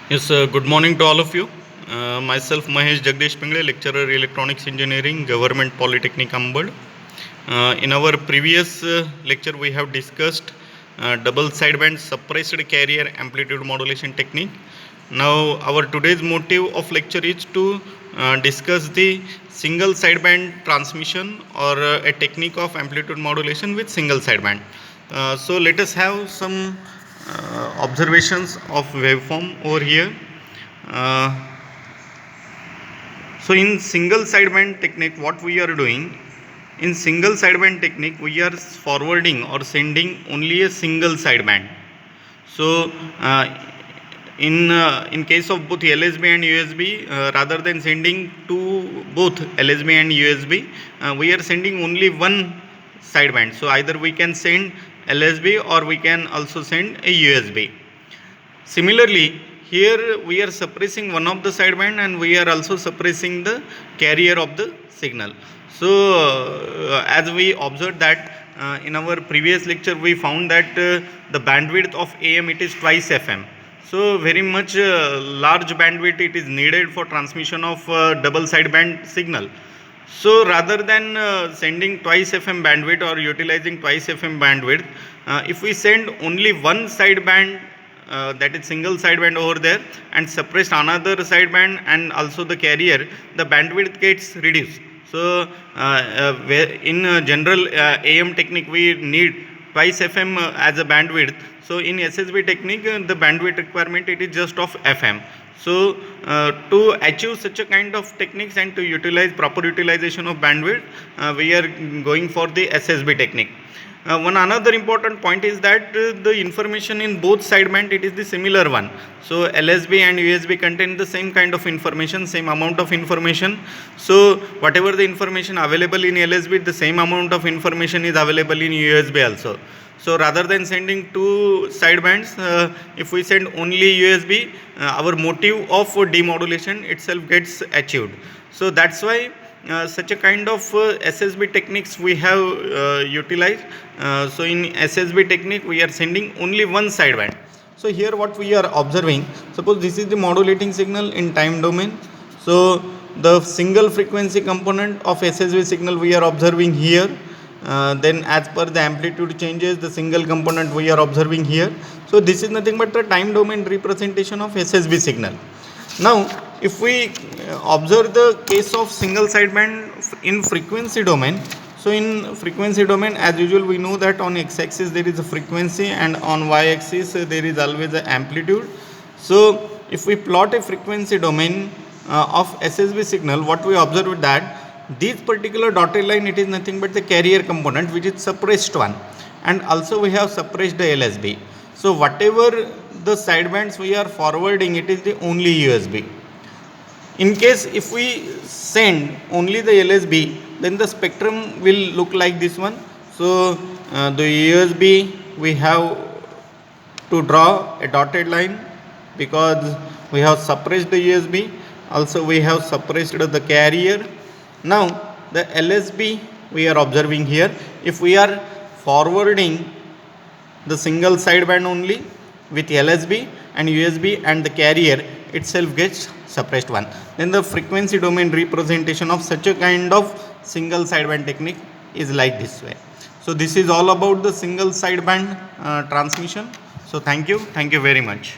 Yes, good morning to all of you. Myself Mahesh Jagdish Pingle, lecturer Electronics Engineering, Government Polytechnic Ambad. In our previous lecture, we have discussed double sideband suppressed carrier amplitude modulation technique. Now, our today's motive of lecture is to discuss the single sideband transmission or a technique of amplitude modulation with single sideband. So, let us have some observations of waveform over here. Uh, so in single sideband technique, what we are doing, in single sideband technique, we are forwarding or sending only a single sideband. So in case of both LSB and USB, rather than sending to both LSB and USB, we are sending only one sideband. So either we can send LSB or we can also send a USB. Similarly, here we are suppressing one of the sideband and we are also suppressing the carrier of the signal. So, as we observed that in our previous lecture, we found that the bandwidth of AM it is twice FM. So, very much large bandwidth it is needed for transmission of double sideband signal. So rather than sending twice FM bandwidth or utilizing twice FM bandwidth, if we send only one sideband, that is single sideband over there, and suppress another sideband and also the carrier, the bandwidth gets reduced. So in general AM technique we need twice FM as a bandwidth. So in SSB technique the bandwidth requirement it is just of FM. So to achieve such a kind of techniques and to utilize proper utilization of bandwidth, we are going for the SSB technique. One another important point is that the information in both sideband it is the similar one. So LSB and USB contain the same kind of information, same amount of information. So whatever the information available in LSB, the same amount of information is available in USB also. So rather than sending two sidebands, if we send only USB, our motive of demodulation itself gets achieved. So that's why such a kind of SSB techniques we have utilized. So in SSB technique we are sending only one sideband. So here what we are observing, suppose this is the modulating signal in time domain. So the single frequency component of SSB signal we are observing here. Then as per the amplitude changes, the single component we are observing here. So this is nothing but the time domain representation of SSB signal. Now if we observe the case of single sideband in frequency domain, so in frequency domain as usual we know that on x-axis there is a frequency and on y-axis there is always an amplitude. So if we plot a frequency domain of SSB signal, what we observe is that this particular dotted line it is nothing but the carrier component which is suppressed one, and also we have suppressed the LSB. So whatever the sidebands we are forwarding it is the only USB. In case if we send only the LSB, then the spectrum will look like this one. So the USB we have to draw a dotted line because we have suppressed the USB, also we have suppressed the carrier. Now the LSB we are observing here, if we are forwarding the single sideband only with LSB and USB and the carrier itself gets suppressed one, then the frequency domain representation of such a kind of single sideband technique is like this way. So this is all about the single sideband transmission. So thank you very much.